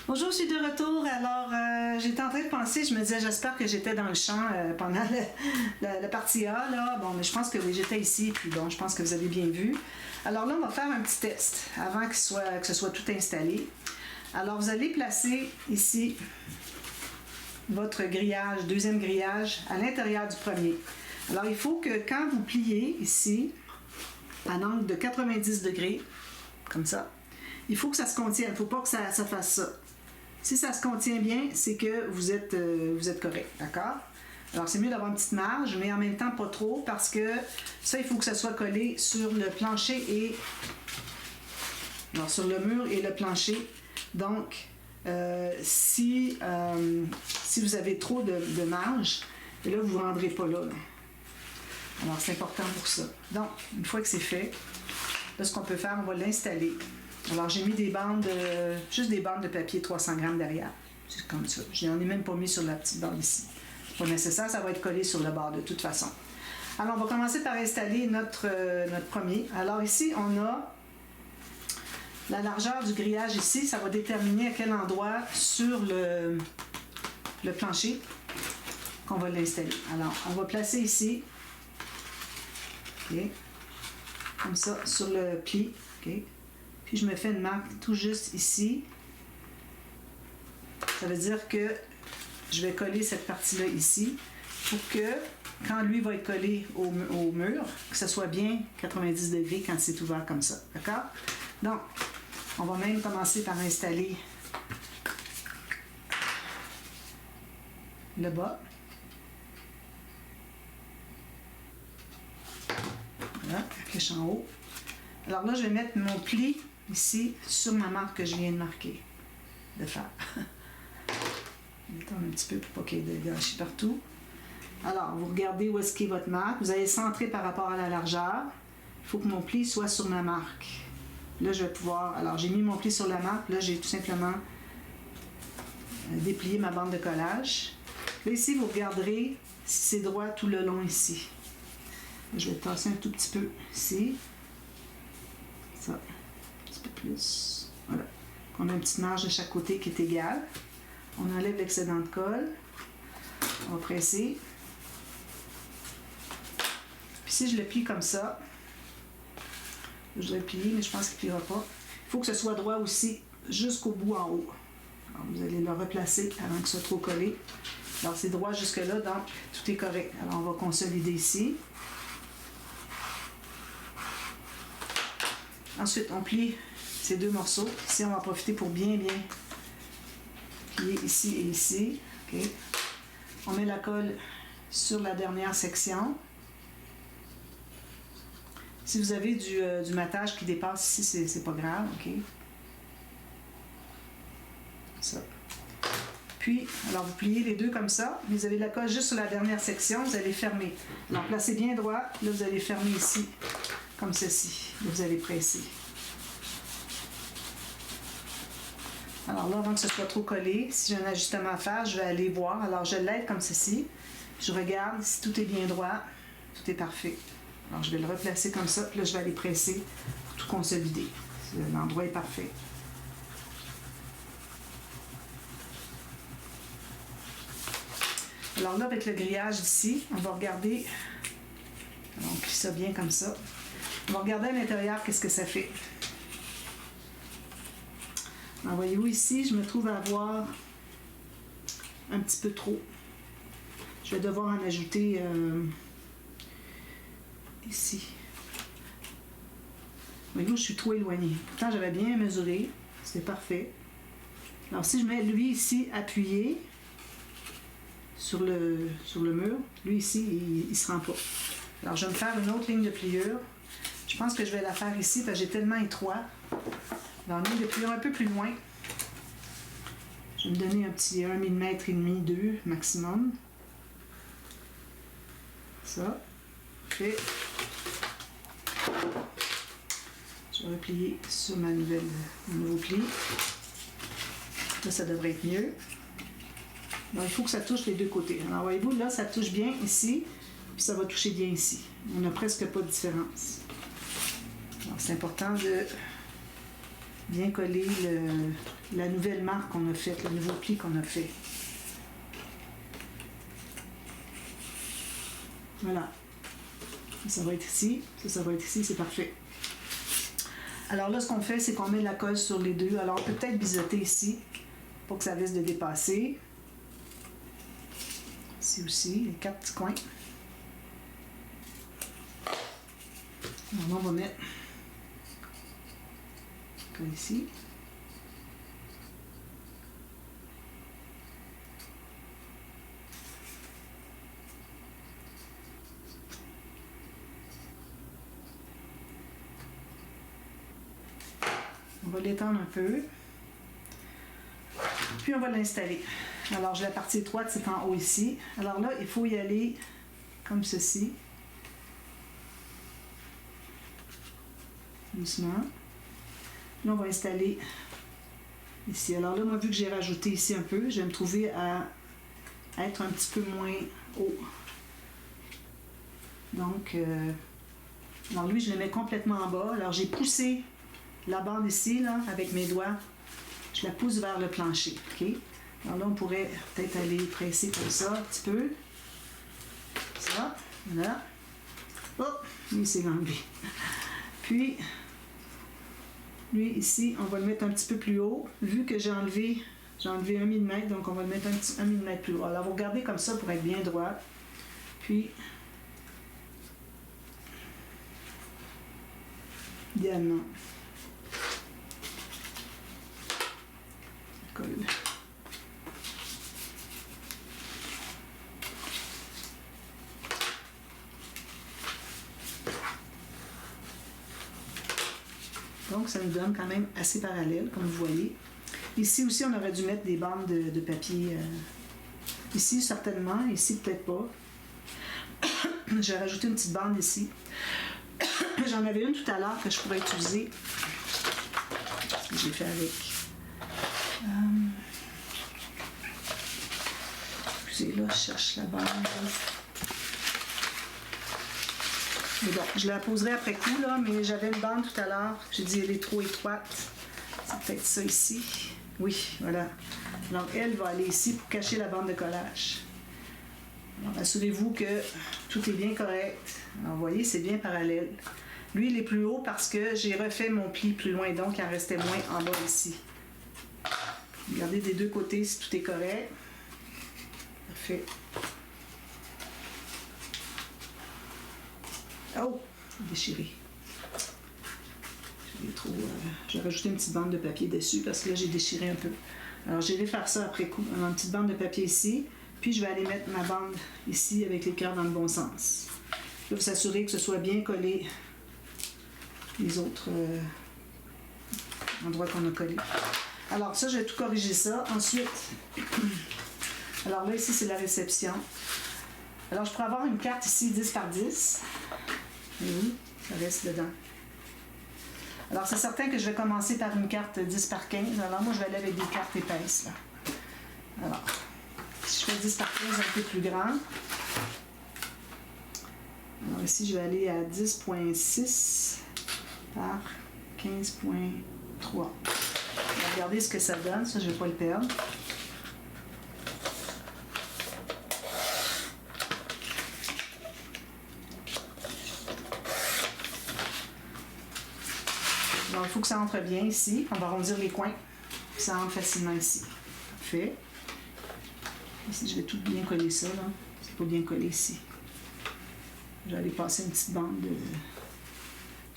Bonjour, je suis de retour. Alors, j'étais en train de penser, je me disais, j'espère que j'étais dans le champ pendant la partie A, là. Bon, mais je pense que oui, j'étais ici, puis bon, je pense que vous avez bien vu. Alors là, on va faire un petit test avant que ce soit tout installé. Alors, vous allez placer ici votre grillage, deuxième grillage, à l'intérieur du premier. Alors, il faut que quand vous pliez ici, à un angle de 90 degrés, comme ça, il faut que ça se contienne, il ne faut pas que ça fasse ça. Si ça se contient bien, c'est que vous êtes correct, d'accord? Alors, c'est mieux d'avoir une petite marge, mais en même temps, pas trop, parce que ça, il faut que ça soit collé sur le plancher et... Alors, sur le mur et le plancher. Donc, si vous avez trop de marge, et là, vous ne vous rendrez pas là. Alors, c'est important pour ça. Donc, une fois que c'est fait, là, ce qu'on peut faire, on va l'installer. Alors, j'ai mis des bandes, juste des bandes de papier 300 grammes derrière. C'est comme ça. Je n'en ai même pas mis sur la petite bande ici. C'est pas nécessaire, ça va être collé sur le bord de toute façon. Alors, on va commencer par installer notre premier. Alors, ici, on a la largeur du grillage ici. Ça va déterminer à quel endroit sur le plancher qu'on va l'installer. Alors, on va placer ici. OK. Comme ça, sur le pli. OK. Puis je me fais une marque tout juste ici. Ça veut dire que je vais coller cette partie-là ici pour que, quand lui va être collé au mur, que ce soit bien 90 degrés quand c'est ouvert comme ça. D'accord? Donc, on va même commencer par installer le bas. Voilà, la flèche en haut. Alors là, je vais mettre mon pli ici sur ma marque que je viens de marquer, de faire. Attends un petit peu pour pas qu'il y ait de gâchis partout. Alors, vous regardez où est-ce qu'est votre marque. Vous allez centrer par rapport à la largeur. Il faut que mon pli soit sur ma marque. Là, je vais pouvoir... Alors, j'ai mis mon pli sur la marque. Là, j'ai tout simplement déplié ma bande de collage. Là, ici, vous regarderez si c'est droit tout le long ici. Je vais tasser un tout petit peu ici. Ça, un petit peu plus. Voilà. On a une petite marge de chaque côté qui est égale. On enlève l'excédent de colle. On va presser. Puis si je le plie comme ça, je dois le plier, mais je pense qu'il ne pliera pas. Il faut que ce soit droit aussi jusqu'au bout en haut. Alors, vous allez le replacer avant que ce soit trop collé. Alors c'est droit jusque là, donc tout est correct. Alors on va consolider ici. Ensuite, on plie ces deux morceaux. Ici, on va en profiter pour bien plier ici et ici. Okay. On met la colle sur la dernière section. Si vous avez du matage qui dépasse ici, c'est pas grave. Okay. Ça. Puis, alors vous pliez les deux comme ça. Vous avez la colle juste sur la dernière section. Vous allez fermer. Alors, placez bien droit. Là, vous allez fermer ici. Comme ceci. Là, vous allez presser. Alors là, avant que ce soit trop collé, si j'ai un ajustement à faire, je vais aller voir. Alors, je l'aide comme ceci. Je regarde si tout est bien droit. Tout est parfait. Alors, je vais le replacer comme ça. Puis là, je vais aller presser pour tout consolider. L'endroit est parfait. Alors là, avec le grillage ici, on va regarder. Alors, on plie ça bien comme ça. On va regarder à l'intérieur qu'est-ce que ça fait. Alors, voyez-vous ici, je me trouve à avoir un petit peu trop. Je vais devoir en ajouter ici. Voyez-vous, je suis trop éloignée. Pourtant, j'avais bien mesuré. C'était parfait. Alors, si je mets lui ici appuyé sur le mur, lui ici, il ne se rend pas. Alors, je vais me faire une autre ligne de pliure. Je pense que je vais la faire ici parce que j'ai tellement étroit. Dans une ligne de pliure un peu plus loin. Je vais me donner un petit 1 mm et demi, 2 maximum. Ça. Fait. Je vais replier sur mon nouveau pli. Là, ça devrait être mieux. Donc, il faut que ça touche les deux côtés. Alors, voyez-vous, là, ça touche bien ici, puis ça va toucher bien ici. On n'a presque pas de différence. Alors, c'est important de bien coller la nouvelle marque qu'on a faite, le nouveau pli qu'on a fait. Voilà. Ça va être ici, ça va être ici, c'est parfait. Alors là, ce qu'on fait, c'est qu'on met de la colle sur les deux. Alors, on peut peut-être biseauter ici pour que ça risque de dépasser. Ici aussi, les 4 petits coins. Alors là, on va mettre colle ici. On va l'étendre un peu. Puis on va l'installer. Alors j'ai la partie étroite, c'est en haut ici. Alors là, il faut y aller comme ceci. Doucement. Là, on va installer ici. Alors là, moi, vu que j'ai rajouté ici un peu, je vais me trouver à être un petit peu moins haut. Donc, alors lui, je le mets complètement en bas. Alors j'ai poussé la bande ici, là, avec mes doigts, je la pousse vers le plancher. OK? Alors là, on pourrait peut-être aller presser comme ça un petit peu. Ça, voilà. Oh, lui, c'est enlevé. Puis, lui, ici, on va le mettre un petit peu plus haut. Vu que j'ai enlevé 1 mm, donc on va le mettre un millimètre plus haut. Alors, vous regardez comme ça pour être bien droit. Puis, idéalement. Colle. Donc, ça nous donne quand même assez parallèle, comme vous voyez. Ici aussi, on aurait dû mettre des bandes de papier. Ici, certainement. Ici, peut-être pas. J'ai rajouté une petite bande ici. J'en avais une tout à l'heure que je pourrais utiliser. Ce que j'ai fait avec. Excusez, là, je cherche la bande. Mais bon, je la poserai après coup, là, mais j'avais une bande tout à l'heure. J'ai dit elle est trop étroite. C'est peut-être ça ici. Oui, voilà. Donc, elle va aller ici pour cacher la bande de collage. Alors, assurez-vous que tout est bien correct. Alors, vous voyez, c'est bien parallèle. Lui, il est plus haut parce que j'ai refait mon pli plus loin, donc il en restait moins en bas ici. Regardez des deux côtés si tout est correct. Parfait. Oh, déchiré. J'ai rajouté une petite bande de papier dessus parce que là, j'ai déchiré un peu. Alors, j'irai faire ça après coup. Alors, une petite bande de papier ici. Puis, je vais aller mettre ma bande ici avec les cœurs dans le bon sens. Là, vous assurez que ce soit bien collé les autres endroits qu'on a collés. Alors, ça, je vais tout corriger ça. Ensuite, alors là, ici, c'est la réception. Alors, je pourrais avoir une carte ici 10 par 10. Oui, ça reste dedans. Alors, c'est certain que je vais commencer par une carte 10 par 15. Alors, moi, je vais aller avec des cartes épaisses, là. Alors, si je fais 10 par 15, un peu plus grand. Alors, ici, je vais aller à 10.6 par 15.3. Regardez ce que ça donne. Ça, je ne vais pas le perdre. Alors, il faut que ça entre bien ici. On va arrondir les coins. Ça entre facilement ici. Parfait. Ici, je vais tout bien coller ça, là. C'est pas bien collé ici. Je vais aller passer une petite bande de...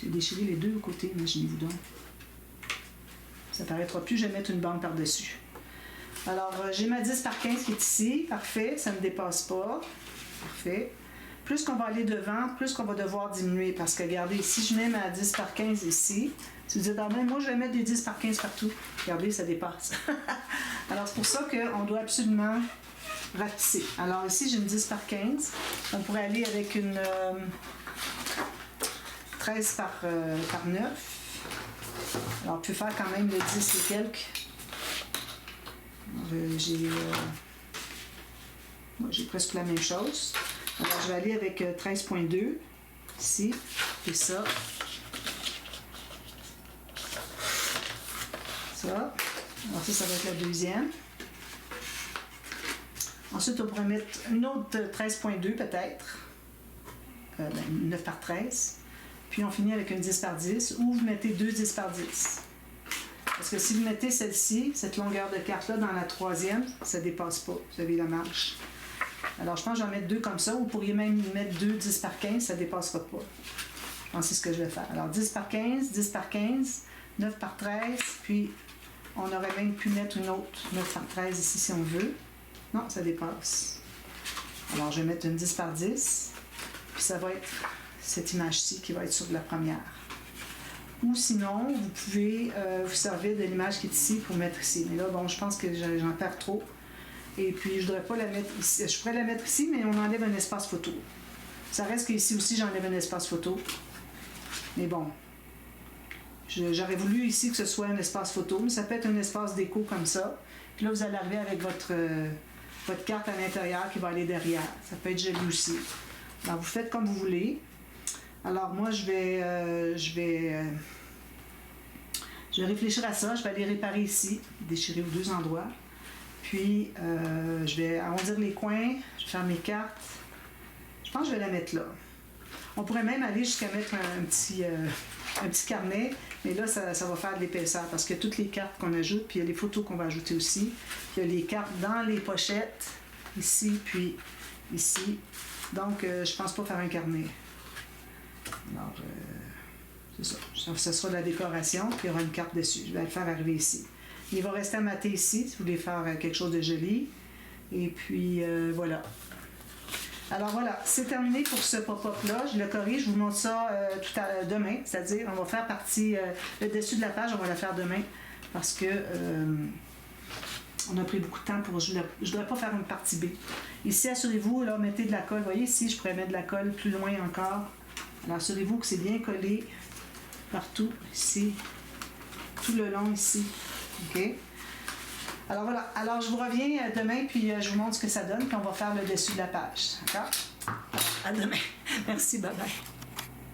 J'ai déchiré les deux côtés, imaginez-vous donc. Ça ne paraîtra plus, je vais mettre une bande par-dessus. Alors, j'ai ma 10 par 15 qui est ici. Parfait, ça ne me dépasse pas. Parfait. Plus qu'on va aller devant, plus qu'on va devoir diminuer. Parce que, regardez, si je mets ma 10 par 15 ici, si vous dites, ah ben, moi, je vais mettre des 10 par 15 partout. Regardez, ça dépasse. Alors, c'est pour ça qu'on doit absolument rapetisser. Alors, ici, j'ai une 10 par 15. On pourrait aller avec une 13 par 9. Alors, on peut faire quand même le 10 et quelques. J'ai presque la même chose. Alors, je vais aller avec 13.2 ici, et ça. Ça. Alors ça va être la deuxième. Ensuite, on pourrait mettre une autre 13.2 peut-être. 9 par 13. Puis on finit avec une 10 par 10 ou vous mettez deux 10 par 10. Parce que si vous mettez celle-ci, cette longueur de carte-là dans la troisième, ça ne dépasse pas. Vous avez la marge. Alors je pense que je vais en mettre deux comme ça. Vous pourriez même mettre deux 10 par 15, ça ne dépassera pas. Je pense que c'est ce que je vais faire. Alors 10 par 15, 10 par 15, 9 par 13, puis on aurait même pu mettre une autre 9 par 13 ici si on veut. Non, ça dépasse. Alors je vais mettre une 10 par 10, puis ça va être cette image-ci qui va être sur la première. Ou sinon, vous pouvez vous servir de l'image qui est ici pour mettre ici. Mais là, bon, je pense que j'en perds trop. Et puis, je ne voudrais pas la mettre ici. Je pourrais la mettre ici, mais on enlève un espace photo. Ça reste qu'ici aussi, j'enlève un espace photo. Mais bon, j'aurais voulu ici que ce soit un espace photo, mais ça peut être un espace déco comme ça. Puis là, vous allez arriver avec votre carte à l'intérieur qui va aller derrière. Ça peut être joli aussi. Alors, vous faites comme vous voulez. Alors, moi, je vais réfléchir à ça. Je vais aller réparer ici, déchirer aux deux endroits. Puis, je vais arrondir les coins. Je vais faire mes cartes. Je pense que je vais la mettre là. On pourrait même aller jusqu'à mettre un petit carnet, mais là, ça va faire de l'épaisseur parce que toutes les cartes qu'on ajoute, puis il y a les photos qu'on va ajouter aussi. Puis il y a les cartes dans les pochettes, ici, puis ici. Donc, je pense pas faire un carnet. Alors, c'est ça. Ça sera de la décoration, puis il y aura une carte dessus. Je vais le faire arriver ici. Il va rester à mater ici, si vous voulez faire quelque chose de joli. Et puis, voilà. Alors voilà, c'est terminé pour ce pop-up-là. Je le corrige, je vous montre ça demain. C'est-à-dire, on va faire partie, le dessus de la page, on va la faire demain. Parce que on a pris beaucoup de temps pour... Je ne voudrais pas faire une partie B. Ici, assurez-vous, là, mettez de la colle. Vous voyez, ici, je pourrais mettre de la colle plus loin encore. Alors, assurez-vous que c'est bien collé partout, ici, tout le long, ici. OK? Alors voilà, alors je vous reviens demain, puis je vous montre ce que ça donne, puis on va faire le dessus de la page. D'accord? À demain. Merci, bye bye.